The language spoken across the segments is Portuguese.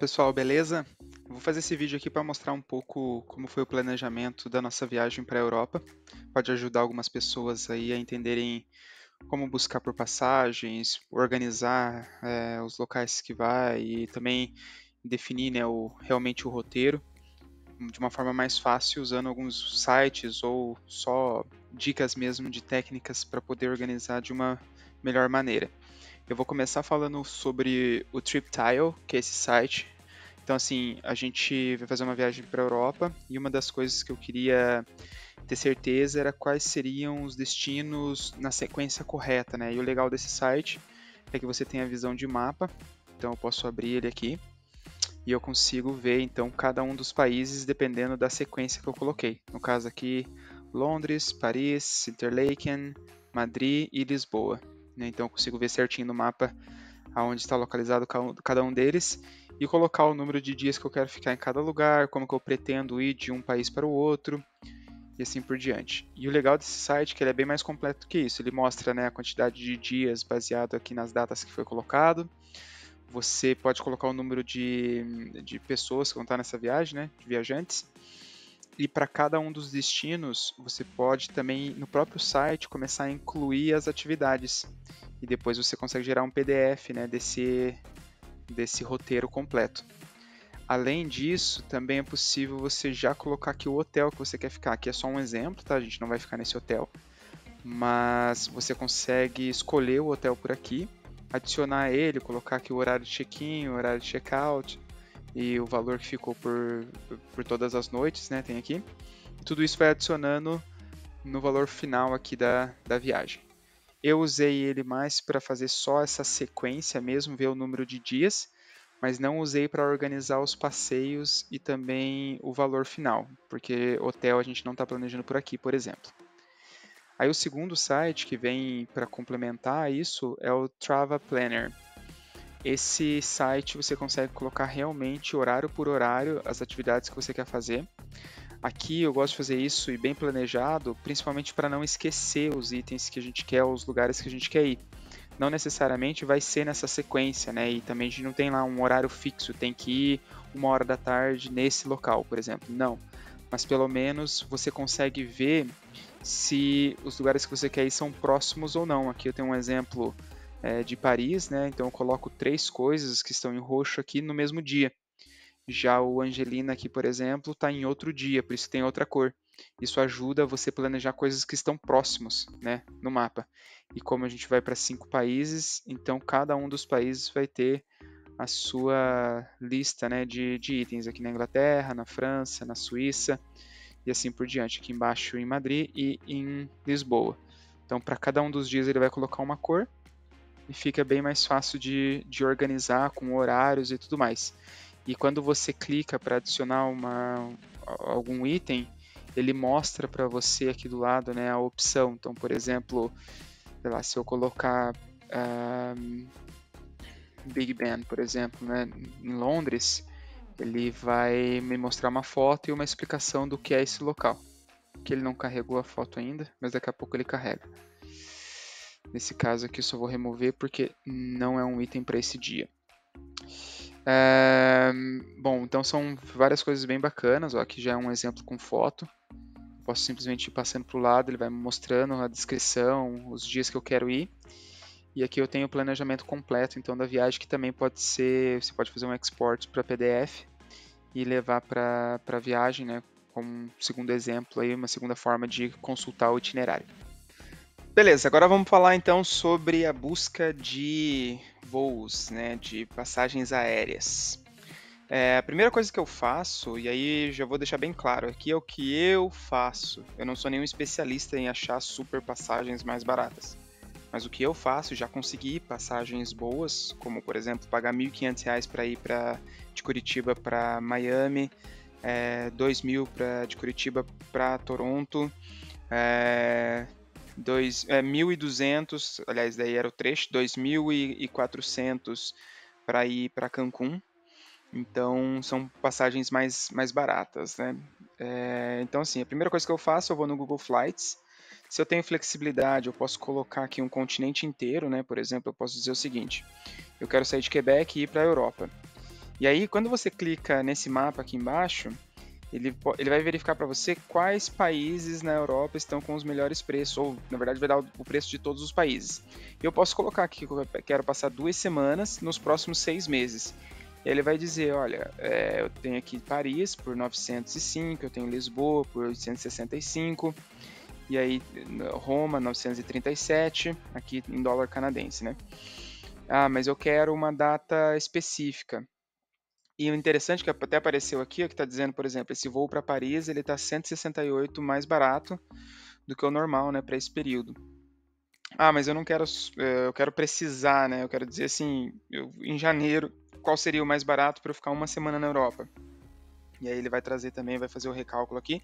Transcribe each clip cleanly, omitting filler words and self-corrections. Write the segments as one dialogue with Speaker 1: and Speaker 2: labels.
Speaker 1: Pessoal, beleza? Eu vou fazer esse vídeo aqui para mostrar um pouco como foi o planejamento da nossa viagem para a Europa. Pode ajudar algumas pessoas aí a entenderem como buscar por passagens, organizar os locais que vai e também definir, né, realmente o roteiro de uma forma mais fácil usando alguns sites ou só dicas mesmo de técnicas para poder organizar de uma melhor maneira. Eu vou começar falando sobre o TripTile, que é esse site. Então, assim, a gente vai fazer uma viagem para a Europa e uma das coisas que eu queria ter certeza era quais seriam os destinos na sequência correta, né? E o legal desse site é que você tem a visão de mapa, então eu posso abrir ele aqui e eu consigo ver então cada um dos países dependendo da sequência que eu coloquei. No caso aqui, Londres, Paris, Interlaken, Madrid e Lisboa, né? Então eu consigo ver certinho no mapa aonde está localizado cada um deles e colocar o número de dias que eu quero ficar em cada lugar, como que eu pretendo ir de um país para o outro e assim por diante. E o legal desse site é que ele é bem mais completo que isso. Ele mostra, né, a quantidade de dias baseado aqui nas datas que foi colocado. Você pode colocar o número de pessoas que vão estar nessa viagem, né, de viajantes. E para cada um dos destinos, você pode também, no próprio site, começar a incluir as atividades. E depois você consegue gerar um PDF, né, desse roteiro completo. Além disso, também é possível você já colocar aqui o hotel que você quer ficar. Aqui é só um exemplo, tá? A gente não vai ficar nesse hotel. Mas você consegue escolher o hotel por aqui, adicionar ele, colocar aqui o horário de check-in, o horário de check-out e o valor que ficou por todas as noites, né? Tem aqui. E tudo isso vai adicionando no valor final aqui da viagem. Eu usei ele mais para fazer só essa sequência mesmo, ver o número de dias, mas não usei para organizar os passeios e também o valor final, porque hotel a gente não está planejando por aqui, por exemplo. Aí o segundo site que vem para complementar isso é o Trava Planner. Esse site você consegue colocar realmente horário por horário as atividades que você quer fazer. Aqui eu gosto de fazer isso e bem planejado, principalmente para não esquecer os itens que a gente quer, os lugares que a gente quer ir. Não necessariamente vai ser nessa sequência, né? E também a gente não tem lá um horário fixo, tem que ir 1 hora da tarde nesse local, por exemplo. Não. Mas pelo menos você consegue ver se os lugares que você quer ir são próximos ou não. Aqui eu tenho um exemplo de Paris, né? Então eu coloco 3 coisas que estão em roxo aqui no mesmo dia. Já o Angelina aqui, por exemplo, está em outro dia, por isso tem outra cor. Isso ajuda você a planejar coisas que estão próximos, né, no mapa. E como a gente vai para 5 países, então cada um dos países vai ter a sua lista, né, de itens aqui na Inglaterra, na França, na Suíça e assim por diante. Aqui embaixo em Madrid e em Lisboa. Então para cada um dos dias ele vai colocar uma cor e fica bem mais fácil de organizar com horários e tudo mais. E quando você clica para adicionar algum item, ele mostra para você aqui do lado, né, a opção. Então, por exemplo, sei lá, se eu colocar Big Ben, por exemplo, né, em Londres, ele vai me mostrar uma foto e uma explicação do que é esse local. Que ele não carregou a foto ainda, mas daqui a pouco ele carrega. Nesse caso aqui eu só vou remover porque não é um item para esse dia. Bom, então são várias coisas bem bacanas. Ó, aqui já é um exemplo com foto. Posso simplesmente ir passando para o lado, ele vai me mostrando a descrição, os dias que eu quero ir. E aqui eu tenho o planejamento completo então da viagem, que também pode ser, você pode fazer um export para PDF e levar para a viagem, né, como um segundo exemplo, aí, uma segunda forma de consultar o itinerário. Beleza, agora vamos falar então sobre a busca de voos, né, de passagens aéreas. A primeira coisa que eu faço, e aí já vou deixar bem claro, aqui é o que eu faço. Eu não sou nenhum especialista em achar super passagens mais baratas. Mas o que eu faço, já consegui passagens boas, como por exemplo pagar R$ 1.500 para ir de Curitiba para Miami, 2.000 de Curitiba para Toronto, 1.200, aliás, daí era o trecho, 2.400 para ir para Cancún. Então, são passagens mais baratas, né? Então, assim, a primeira coisa que eu faço, eu vou no Google Flights. Se eu tenho flexibilidade, eu posso colocar aqui um continente inteiro, né? Por exemplo, eu posso dizer o seguinte: eu quero sair de Quebec e ir para a Europa. E aí, quando você clica nesse mapa aqui embaixo, ele vai verificar para você quais países na Europa estão com os melhores preços, ou na verdade vai dar o preço de todos os países. Eu posso colocar aqui que eu quero passar 2 semanas nos próximos 6 meses. E aí ele vai dizer, olha, eu tenho aqui Paris por 905, eu tenho Lisboa por 865, e aí Roma 937, aqui em dólar canadense, né? Ah, mas eu quero uma data específica. E o interessante é que até apareceu aqui, ó, que está dizendo, por exemplo, esse voo para Paris ele está 168 mais barato do que o normal, né, para esse período. Ah, mas eu não quero, eu quero precisar, né? Eu quero dizer assim, em janeiro, qual seria o mais barato para eu ficar uma semana na Europa? E aí ele vai trazer também, vai fazer o recálculo aqui.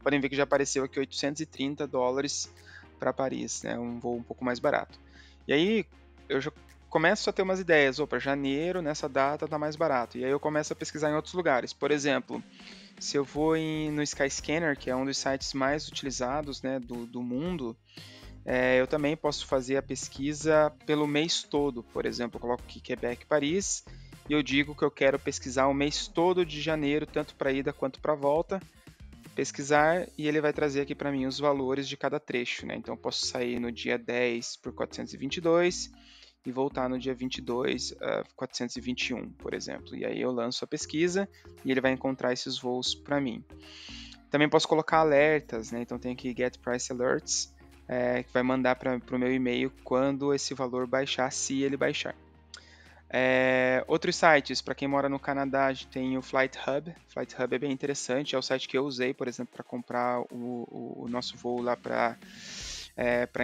Speaker 1: Podem ver que já apareceu aqui 830 dólares para Paris, né? Um voo um pouco mais barato. E aí eu já começo a ter umas ideias. Opa, janeiro, nessa data tá mais barato. E aí eu começo a pesquisar em outros lugares. Por exemplo, se eu vou no Skyscanner, que é um dos sites mais utilizados, né, do mundo, eu também posso fazer a pesquisa pelo mês todo. Por exemplo, eu coloco aqui Quebec, Paris, e eu digo que eu quero pesquisar o mês todo de janeiro, tanto para ida quanto para volta. Pesquisar, e ele vai trazer aqui para mim os valores de cada trecho, né? Então eu posso sair no dia 10 por 422 e voltar no dia 22 a 421, por exemplo. E aí eu lanço a pesquisa e ele vai encontrar esses voos para mim. Também posso colocar alertas, né? Então tem aqui Get Price Alerts, que vai mandar para o meu e-mail quando esse valor baixar, se ele baixar. Outros sites, para quem mora no Canadá, tem o Flight Hub. Flight Hub é bem interessante, é o site que eu usei, por exemplo, para comprar o nosso voo lá para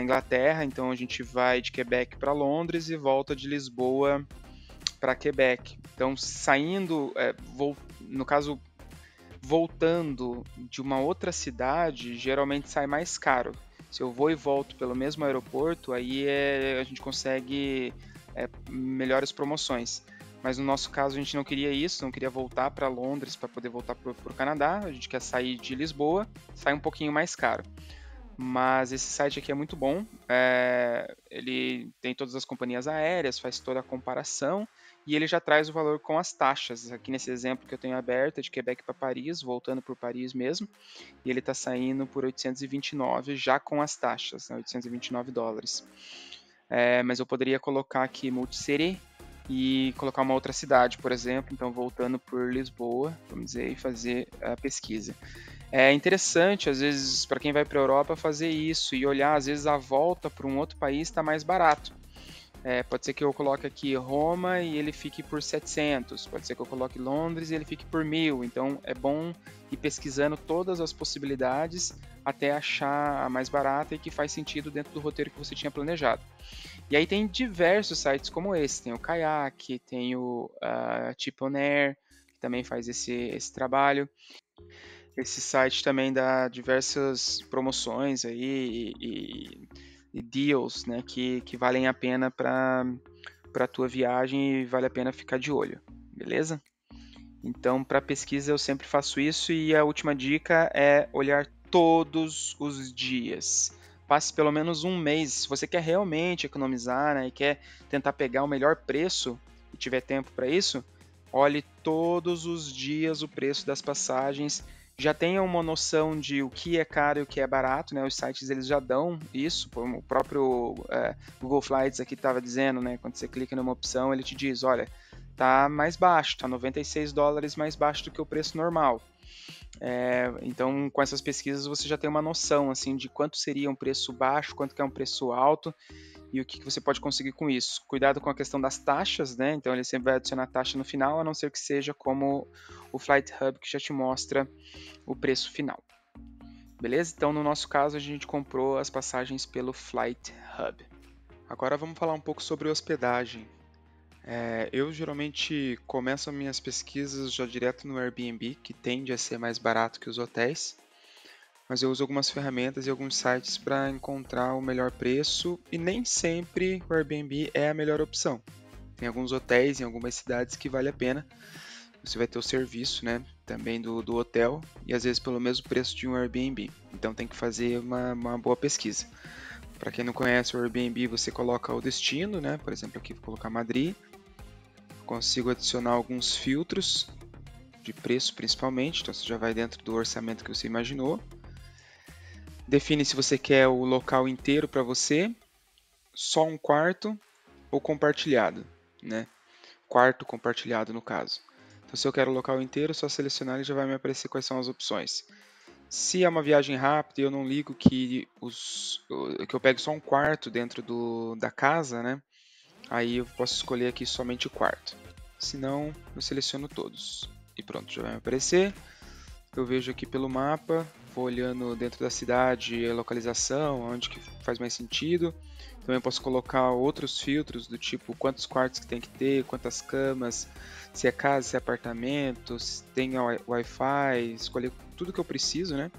Speaker 1: Inglaterra. Então a gente vai de Quebec para Londres e volta de Lisboa para Quebec. Então saindo, no caso, voltando de uma outra cidade, geralmente sai mais caro. Se eu vou e volto pelo mesmo aeroporto, aí a gente consegue melhores promoções. Mas no nosso caso a gente não queria isso, não queria voltar para Londres para poder voltar para o Canadá, a gente quer sair de Lisboa, sai um pouquinho mais caro. Mas esse site aqui é muito bom, ele tem todas as companhias aéreas, faz toda a comparação e ele já traz o valor com as taxas. Aqui nesse exemplo que eu tenho aberto é de Quebec para Paris, voltando por Paris mesmo, e ele está saindo por 829 já com as taxas, né, 829 dólares. Mas eu poderia colocar aqui Multicity e colocar uma outra cidade, por exemplo, então voltando por Lisboa, vamos dizer, e fazer a pesquisa. É interessante, às vezes, para quem vai para a Europa, fazer isso e olhar, às vezes, a volta para um outro país está mais barato. Pode ser que eu coloque aqui Roma e ele fique por 700, pode ser que eu coloque Londres e ele fique por 1000, então é bom ir pesquisando todas as possibilidades até achar a mais barata e que faz sentido dentro do roteiro que você tinha planejado. E aí tem diversos sites como esse, tem o Kayak, tem o Tiponair, que também faz esse trabalho. Esse site também dá diversas promoções aí e deals, né, que valem a pena para a tua viagem e vale a pena ficar de olho, beleza? Então, para pesquisa eu sempre faço isso e a última dica é olhar todos os dias. Passe pelo menos um mês. Se você quer realmente economizar, né, e quer tentar pegar o melhor preço e tiver tempo para isso, olhe todos os dias o preço das passagens. Já tenha uma noção de o que é caro e o que é barato, né? Os sites eles já dão isso, o próprio Google Flights aqui estava dizendo, né? Quando você clica numa opção, ele te diz, olha, tá mais baixo, tá 96 dólares mais baixo do que o preço normal. Então, com essas pesquisas você já tem uma noção assim de quanto seria um preço baixo, quanto que é um preço alto e o que você pode conseguir com isso. Cuidado com a questão das taxas, né? Então ele sempre vai adicionar taxa no final, a não ser que seja como o Flight Hub que já te mostra o preço final. Beleza? Então no nosso caso a gente comprou as passagens pelo Flight Hub. Agora vamos falar um pouco sobre hospedagem. Eu geralmente começo as minhas pesquisas já direto no Airbnb, que tende a ser mais barato que os hotéis, mas eu uso algumas ferramentas e alguns sites para encontrar o melhor preço e nem sempre o Airbnb é a melhor opção. Tem alguns hotéis em algumas cidades que vale a pena. Você vai ter o serviço, né, também do hotel e às vezes pelo mesmo preço de um Airbnb. Então tem que fazer uma boa pesquisa. Para quem não conhece o Airbnb, você coloca o destino, né? Por exemplo, aqui vou colocar Madrid. consigo adicionar alguns filtros de preço principalmente, então você já vai dentro do orçamento que você imaginou. Define se você quer o local inteiro para você, só um quarto ou compartilhado, né? Quarto compartilhado no caso. Então se eu quero o local inteiro, só selecionar e já vai me aparecer quais são as opções. Se é uma viagem rápida e eu não ligo que eu pegue só um quarto dentro da casa, né? Aí eu posso escolher aqui somente o quarto. Se não, eu seleciono todos. E pronto, já vai me aparecer. Eu vejo aqui pelo mapa, vou olhando dentro da cidade a localização, onde que faz mais sentido. Também eu posso colocar outros filtros do tipo quantos quartos que tem que ter, quantas camas, se é casa, se é apartamento, se tem Wi-Fi, escolher tudo que eu preciso, né?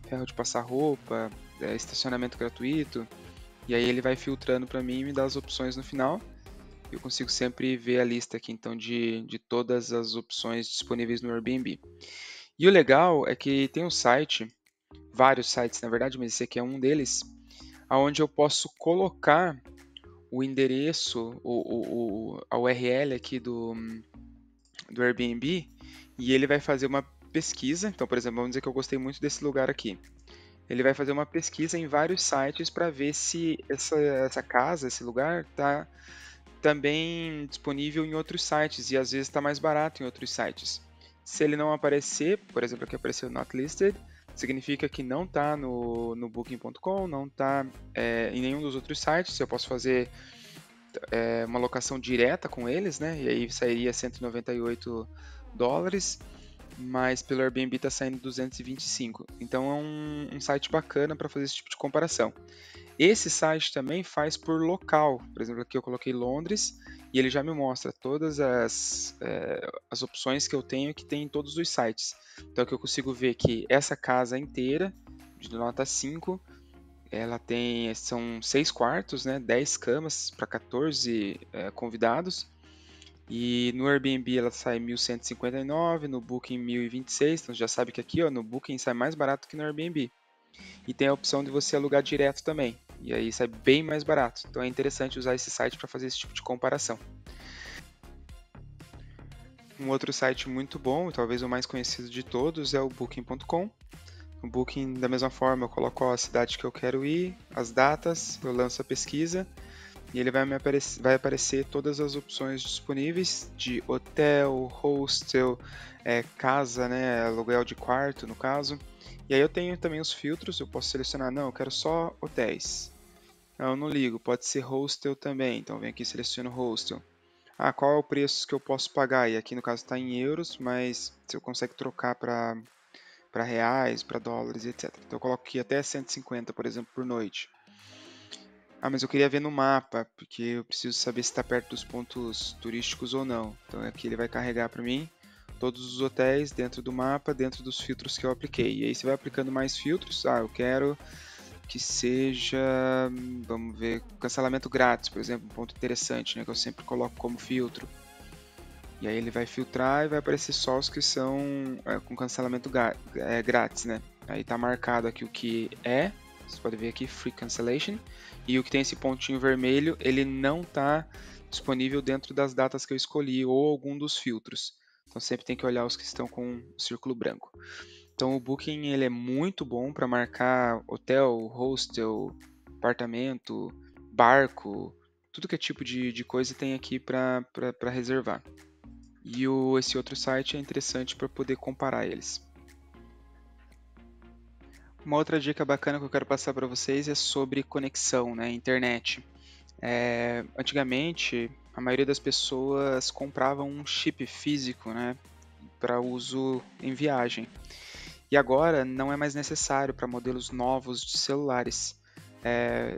Speaker 1: Ferro de passar roupa, estacionamento gratuito. E aí ele vai filtrando para mim e me dá as opções no final. Eu consigo sempre ver a lista aqui então de todas as opções disponíveis no Airbnb. E o legal é que tem um site, vários sites na verdade, mas esse aqui é um deles, onde eu posso colocar o endereço, a URL aqui do Airbnb e ele vai fazer uma pesquisa. Então, por exemplo, vamos dizer que eu gostei muito desse lugar aqui. Ele vai fazer uma pesquisa em vários sites para ver se essa casa, esse lugar, está também disponível em outros sites e às vezes está mais barato em outros sites. Se ele não aparecer, por exemplo, aqui apareceu not listed, significa que não está no Booking.com, não está em nenhum dos outros sites. Eu posso fazer uma locação direta com eles, né? E aí sairia $198, mas pelo Airbnb está saindo 225. Então é um site bacana para fazer esse tipo de comparação. Esse site também faz por local. Por exemplo, aqui eu coloquei Londres e ele já me mostra todas as opções que eu tenho que tem em todos os sites. Então aqui eu consigo ver que essa casa inteira, de nota 5, são 6 quartos, né, 10 camas para 14 convidados. E no Airbnb ela sai 1.159, no Booking 1.026. Então já sabe que aqui no Booking sai mais barato que no Airbnb. E tem a opção de você alugar direto também. E aí sai bem mais barato. Então é interessante usar esse site para fazer esse tipo de comparação. Um outro site muito bom, e talvez o mais conhecido de todos, é o Booking.com. No Booking, da mesma forma, eu coloco a cidade que eu quero ir, as datas, eu lanço a pesquisa e ele vai aparecer todas as opções disponíveis de hotel, hostel, casa, né, aluguel de quarto no caso. E aí eu tenho também os filtros, eu posso selecionar, não, eu quero só hotéis. Não, eu não ligo, pode ser hostel também, então vem aqui e seleciono hostel. Ah, qual é o preço que eu posso pagar? E aqui no caso está em euros, mas você consegue trocar para reais, para dólares, etc. Então eu coloco aqui até 150, por exemplo, por noite. Ah, mas eu queria ver no mapa, porque eu preciso saber se está perto dos pontos turísticos ou não. Então aqui ele vai carregar para mim todos os hotéis dentro do mapa, dentro dos filtros que eu apliquei. E aí você vai aplicando mais filtros. Ah, eu quero que seja, vamos ver, cancelamento grátis, por exemplo, um ponto interessante, né, que eu sempre coloco como filtro. E aí ele vai filtrar e vai aparecer só os que são com cancelamento grátis, né? Aí tá marcado aqui o que é, você pode ver aqui, Free Cancellation, e o que tem esse pontinho vermelho, ele não está disponível dentro das datas que eu escolhi ou algum dos filtros. Então sempre tem que olhar os que estão com o círculo branco. Então o Booking ele é muito bom para marcar hotel, hostel, apartamento, barco, tudo que é tipo de coisa tem aqui para reservar. E esse outro site é interessante para poder comparar eles. Uma outra dica bacana que eu quero passar para vocês é sobre conexão, né, internet. Antigamente, a maioria das pessoas compravam um chip físico, né, para uso em viagem. E agora não é mais necessário para modelos novos de celulares.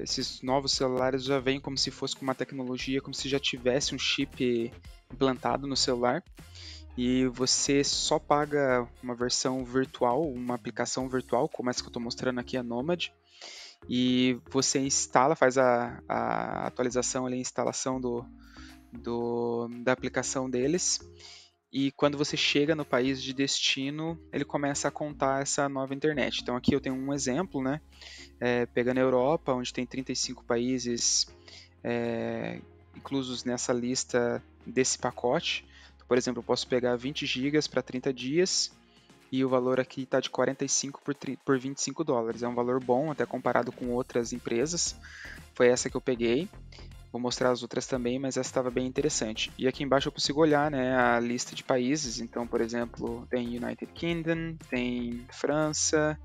Speaker 1: Esses novos celulares já vêm como se fosse com uma tecnologia, como se já tivesse um chip implantado no celular. E você só paga uma versão virtual, uma aplicação virtual, como essa que eu estou mostrando aqui, a Nomad, e você instala, faz a atualização ali, a instalação da aplicação deles, e quando você chega no país de destino, ele começa a contar essa nova internet. Então aqui eu tenho um exemplo, né? Pegando a Europa, onde tem 35 países inclusos nessa lista desse pacote. Então, por exemplo, eu posso pegar 20 GB para 30 dias e o valor aqui está de 45 por 25 dólares. É um valor bom, até comparado com outras empresas. Foi essa que eu peguei. Vou mostrar as outras também, mas essa estava bem interessante. E aqui embaixo eu consigo olhar, né, a lista de países. Então, por exemplo, tem United Kingdom, tem França,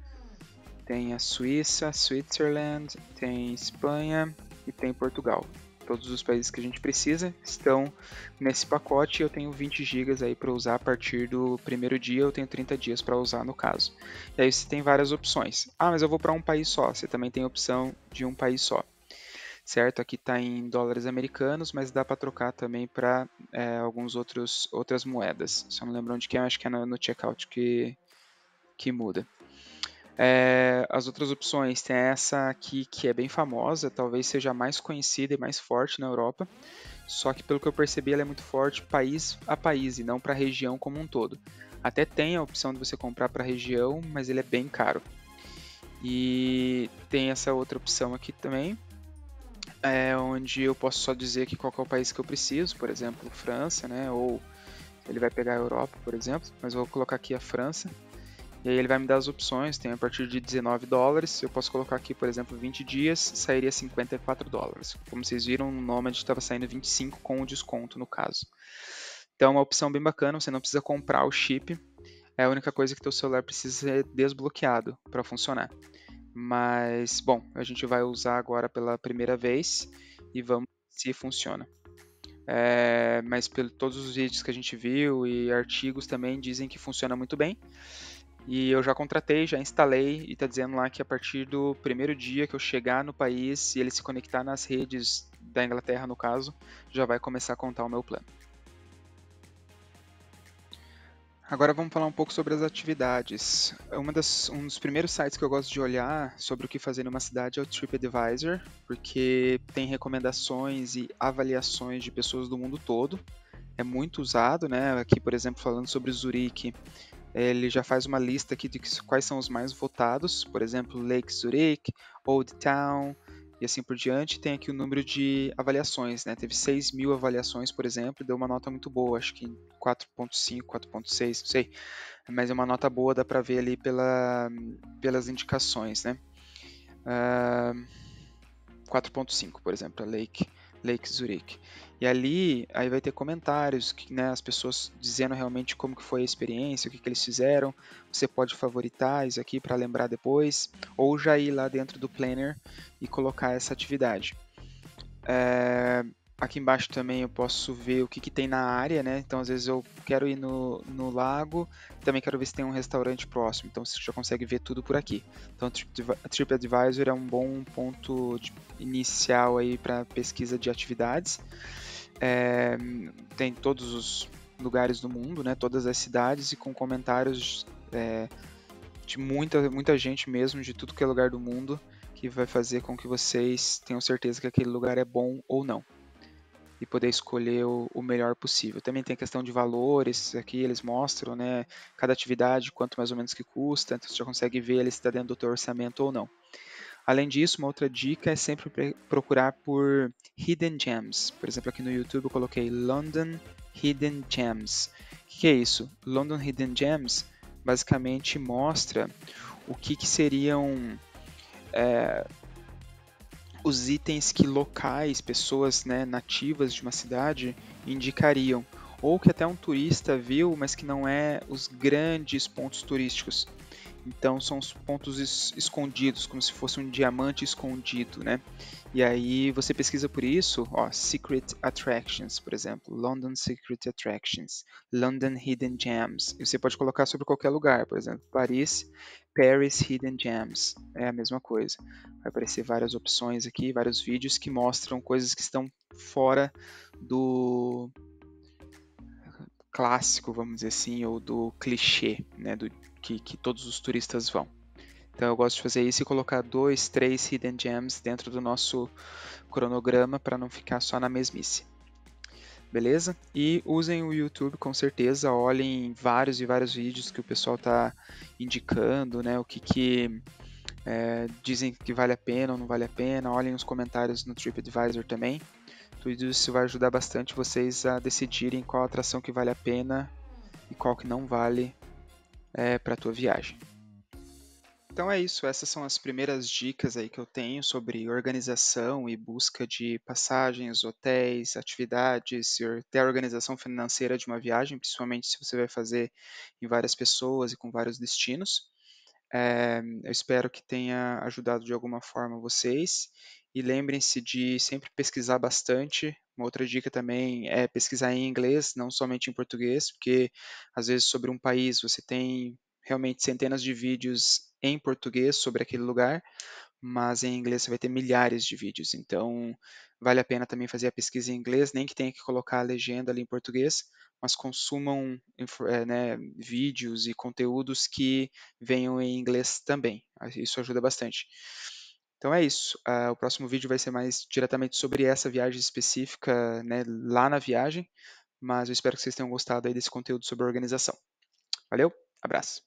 Speaker 1: tem a Suíça, Switzerland, tem Espanha e tem Portugal. Todos os países que a gente precisa estão nesse pacote e eu tenho 20 GB aí para usar a partir do primeiro dia, eu tenho 30 dias para usar no caso. E aí você tem várias opções. Ah, mas eu vou para um país só, você também tem a opção de um país só. Certo? Aqui está em dólares americanos, mas dá para trocar também para algumas outras moedas. Só não lembro onde que é, acho que é no checkout que muda. As outras opções, tem essa aqui que é bem famosa, talvez seja a mais conhecida e mais forte na Europa, só que pelo que eu percebi ela é muito forte país a país e não para a região como um todo. Até tem a opção de você comprar para a região, mas ele é bem caro. E tem essa outra opção aqui também, onde eu posso só dizer aqui qual é o país que eu preciso, por exemplo, França, né? Ou ele vai pegar a Europa, por exemplo, mas eu vou colocar aqui a França. E aí ele vai me dar as opções, tem a partir de 19 dólares, eu posso colocar aqui, por exemplo, 20 dias, sairia 54 dólares. Como vocês viram, no Nomad estava saindo 25 com o desconto no caso. Então é uma opção bem bacana, você não precisa comprar o chip, a única coisa que teu celular precisa ser desbloqueado para funcionar. Mas, bom, a gente vai usar agora pela primeira vez e vamos ver se funciona. Mas todos os vídeos que a gente viu e artigos também dizem que funciona muito bem. E eu já contratei, já instalei e está dizendo lá que a partir do primeiro dia que eu chegar no país e ele se conectar nas redes da Inglaterra, no caso, já vai começar a contar o meu plano. Agora vamos falar um pouco sobre as atividades. Um dos primeiros sites que eu gosto de olhar sobre o que fazer numa cidade é o TripAdvisor, porque tem recomendações e avaliações de pessoas do mundo todo. É muito usado, né? Aqui, por exemplo, falando sobre Zurique, ele já faz uma lista aqui de quais são os mais votados, por exemplo, Lake Zurich, Old Town e assim por diante. Tem aqui o número de avaliações, né? Teve 6.000 avaliações, por exemplo, e deu uma nota muito boa, acho que 4.5, 4.6, não sei, mas é uma nota boa, dá para ver ali pelas indicações, né? 4.5, por exemplo, a Lake Zurich. E ali, aí vai ter comentários, né, as pessoas dizendo realmente como que foi a experiência, o que eles fizeram. Você pode favoritar isso aqui para lembrar depois, ou já ir lá dentro do Planner e colocar essa atividade. Aqui embaixo também eu posso ver o que tem na área, né? Então, às vezes eu quero ir no lago, também quero ver se tem um restaurante próximo. Então, você já consegue ver tudo por aqui. Então, TripAdvisor é um bom ponto inicial aí para pesquisa de atividades. Tem todos os lugares do mundo, né? Todas as cidades e com comentários de muita gente mesmo, de tudo que é lugar do mundo, que vai fazer com que vocês tenham certeza que aquele lugar é bom ou não e poder escolher o melhor possível. Também tem a questão de valores, aqui eles mostram, né, cada atividade, quanto mais ou menos que custa, então você já consegue ver se está dentro do teu orçamento ou não. Além disso, uma outra dica é sempre procurar por Hidden Gems. Por exemplo, aqui no YouTube eu coloquei London Hidden Gems. O que é isso? London Hidden Gems basicamente mostra o que seriam os itens que locais, pessoas, né, nativas de uma cidade indicariam, ou que até um turista viu, mas que não é os grandes pontos turísticos. Então são os pontos escondidos, como se fosse um diamante escondido, né? E aí você pesquisa por isso, ó, Secret Attractions, por exemplo, London Secret Attractions, London Hidden Gems. E você pode colocar sobre qualquer lugar, por exemplo, Paris Hidden Gems, é a mesma coisa. Vai aparecer várias opções aqui, vários vídeos que mostram coisas que estão fora do clássico, vamos dizer assim, ou do clichê, né, que todos os turistas vão. Então eu gosto de fazer isso e colocar 2, 3 Hidden Gems dentro do nosso cronograma para não ficar só na mesmice. Beleza? E usem o YouTube com certeza, olhem vários e vários vídeos que o pessoal está indicando, né, o que dizem que vale a pena ou não vale a pena, olhem os comentários no TripAdvisor também. Tudo isso vai ajudar bastante vocês a decidirem qual atração que vale a pena e qual que não vale para a tua viagem. Então é isso, essas são as primeiras dicas aí que eu tenho sobre organização e busca de passagens, hotéis, atividades, e até a organização financeira de uma viagem, principalmente se você vai fazer em várias pessoas e com vários destinos. Eu espero que tenha ajudado de alguma forma vocês. E lembrem-se de sempre pesquisar bastante. Uma outra dica também é pesquisar em inglês, não somente em português, porque às vezes sobre um país você tem realmente centenas de vídeos em português sobre aquele lugar, mas em inglês você vai ter milhares de vídeos. Então, vale a pena também fazer a pesquisa em inglês, nem que tenha que colocar a legenda ali em português, mas consumam né, vídeos e conteúdos que venham em inglês também. Isso ajuda bastante. Então é isso. O próximo vídeo vai ser mais diretamente sobre essa viagem específica, né, lá na viagem, mas eu espero que vocês tenham gostado aí desse conteúdo sobre organização. Valeu, abraço.